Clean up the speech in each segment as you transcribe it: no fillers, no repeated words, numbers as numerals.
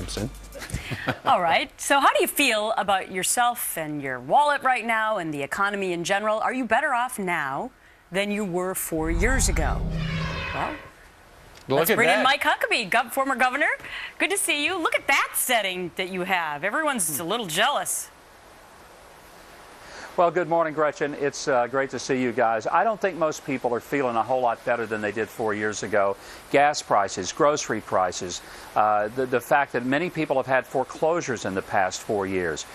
Simpson. All right. So how do you feel about yourself and your wallet right now and the economy in general? Are you better off now than you were 4 years ago? Well, let's bring in Mike Huckabee, former governor. Good to see you. Look at that setting that you have. Everyone's a little jealous. Well, good morning, Gretchen. It's great to see you guys. I don't think most people are feeling a whole lot better than they did 4 years ago. Gas prices, grocery prices, the fact that many people have had foreclosures in the past 4 years.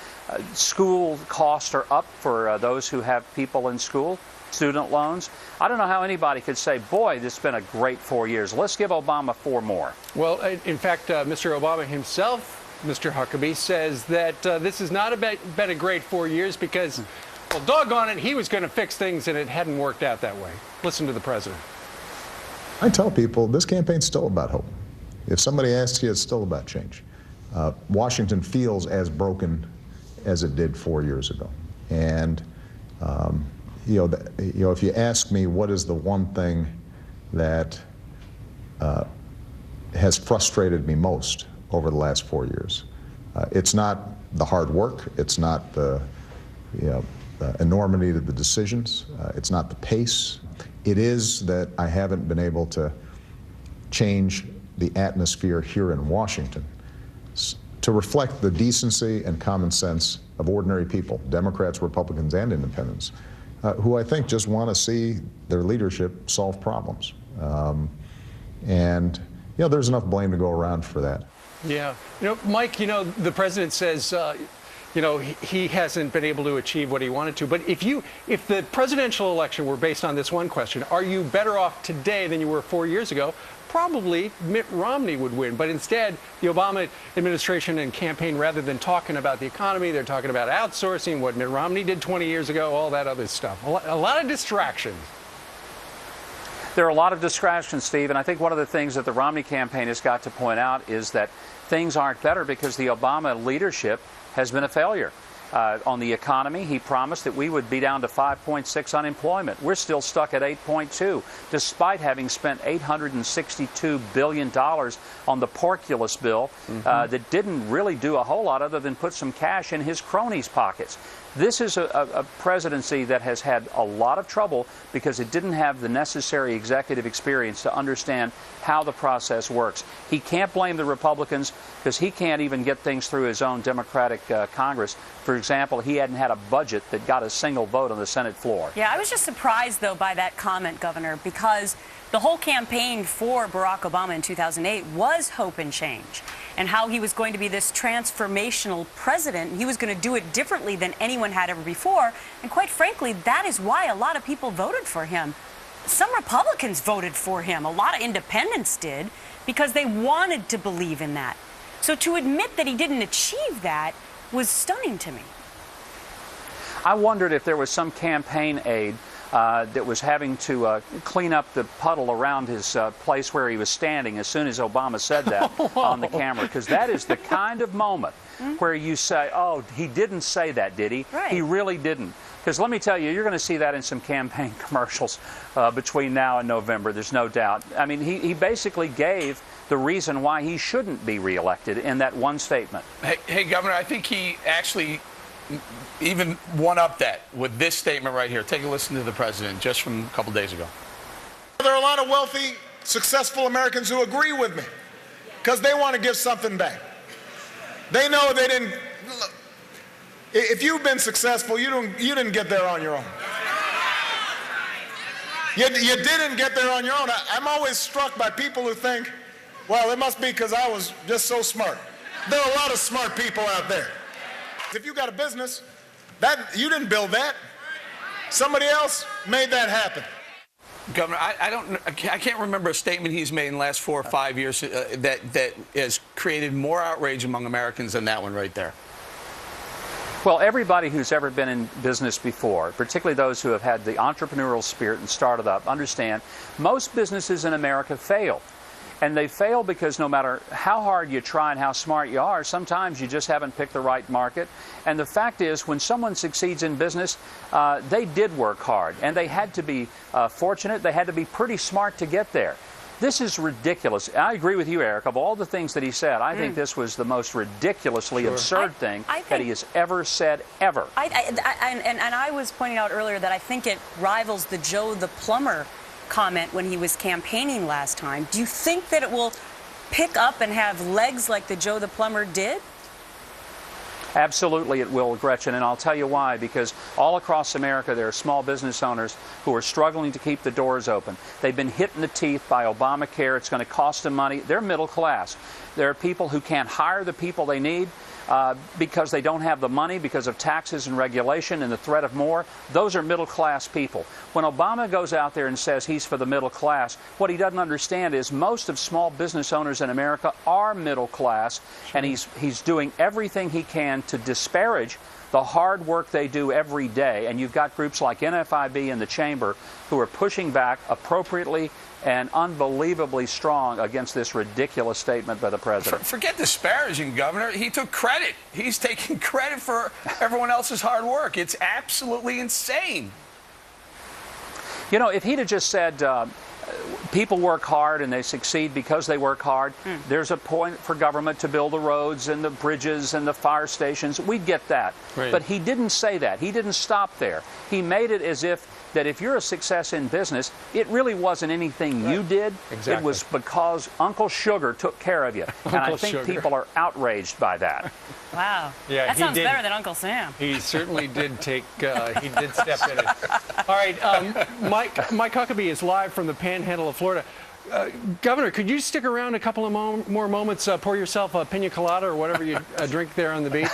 School costs are up for those who have people in school, student loans. I don't know how anybody could say, boy, this has been a great 4 years. Let's give Obama 4 more. Well, in fact, Mr. Obama himself, Mr. Huckabee, says that this has not been a great 4 years because, well, doggone it, he was going to fix things and it hadn't worked out that way. Listen to the president. I tell people this campaign's still about hope. If somebody asks you, it's still about change. Washington feels as broken as it did 4 years ago. And, if you ask me what is the one thing that has frustrated me most over the last 4 years, it's not the hard work, it's not the enormity of the decisions, it's not the pace. It is that I haven't been able to change the atmosphere here in Washington to reflect the decency and common sense of ordinary people, Democrats, Republicans, and independents, who I think just want to see their leadership solve problems. And there's enough blame to go around for that. Yeah. Mike, the president says, he hasn't been able to achieve what he wanted to. But if the presidential election were based on this one question, are you better off today than you were 4 years ago? Probably Mitt Romney would win. But instead, the Obama administration and campaign, rather than talking about the economy, they're talking about outsourcing, what Mitt Romney did 20 years ago, all that other stuff. A lot of distractions. There are a lot of distractions, Steve, and I think one of the things that the Romney campaign has got to point out is that things aren't better because the Obama leadership has been a failure. On the economy, he promised that we would be down to 5.6 unemployment. We're still stuck at 8.2, despite having spent $862 billion on the Porculus bill that didn't really do a whole lot other than put some cash in his cronies' pockets. This is a presidency that has had a lot of trouble because it didn't have the necessary executive experience to understand how the process works. He can't blame the Republicans because he can't even get things through his own Democratic Congress. For example, he hadn't had a budget that got a single vote on the Senate floor. Yeah, I was just surprised, though, by that comment, Governor, because the whole campaign for Barack Obama in 2008 was hope and change, and how he was going to be this transformational president. He was going to do it differently than anyone had ever before. And quite frankly, that is why a lot of people voted for him. Some Republicans voted for him. A lot of independents did because they wanted to believe in that. So to admit that he didn't achieve that was stunning to me. I wondered if there was some campaign aide that was having to clean up the puddle around his place where he was standing as soon as Obama said that on the camera, because that is the kind of moment where you say, oh, he didn't say that, did he? Right. He really didn't. Because let me tell you, you're going to see that in some campaign commercials between now and November, there's no doubt. I mean, he basically gave the reason why he shouldn't be reelected in that one statement. Hey, Governor, I think he actually even one-upped that with this statement right here. Take a listen to the president just from a couple days ago. There are a lot of wealthy, successful Americans who agree with me because they want to give something back. They know they didn't. Look, if you've been successful, you didn't get there on your own. You didn't get there on your own. I'm always struck by people who think, well, it must be because I was just so smart. There are a lot of smart people out there. If you got a business, you didn't build that. Somebody else made that happen. Governor, I can't remember a statement he's made in the last 4 or 5 years that has created more outrage among Americans than that one right there. Well, everybody who's ever been in business before, particularly those who have had the entrepreneurial spirit and started up, understand most businesses in America fail. And they fail because no matter how hard you try and how smart you are, sometimes you just haven't picked the right market. And the fact is, when someone succeeds in business, they did work hard. And they had to be fortunate. They had to be pretty smart to get there. This is ridiculous. I agree with you, Eric. Of all the things that he said, I think this was the most ridiculously absurd thing that he has ever said, ever. And I was pointing out earlier that I think it rivals the Joe the Plumber comment when he was campaigning last time. Do you think that it will pick up and have legs like the Joe the Plumber did? Absolutely it will, Gretchen, and I'll tell you why. Because all across America there are small business owners who are struggling to keep the doors open. They've been hit in the teeth by Obamacare. It's going to cost them money. They're middle class. There are people who can't hire the people they need because they don't have the money because of taxes and regulation and the threat of more. Those are middle class people. When Obama goes out there and says he's for the middle class, what he doesn't understand is most of small business owners in America are middle class, and he's doing everything he can to disparage the hard work they do every day. And you've got groups like NFIB and the Chamber who are pushing back appropriately and unbelievably strong against this ridiculous statement by the president. Forget disparaging, Governor. He took credit. He's taking credit for everyone else's hard work. It's absolutely insane. You know, if he'd have just said, people work hard and they succeed because they work hard. There's a point for government to build the roads and the bridges and the fire stations. We'd get that. Right. But he didn't say that. He didn't stop there. He made it as if that if you're a success in business, it really wasn't anything you did. Exactly. It was because Uncle Sugar took care of you. And I think people are outraged by that. Wow. Yeah, that he sounds did. better than Uncle Sam. He certainly did take, he did step in it. All right, Mike Huckabee is live from the Panhandle of Florida. Governor, could you stick around a couple of more moments, pour yourself a pina colada or whatever you drink there on the beach?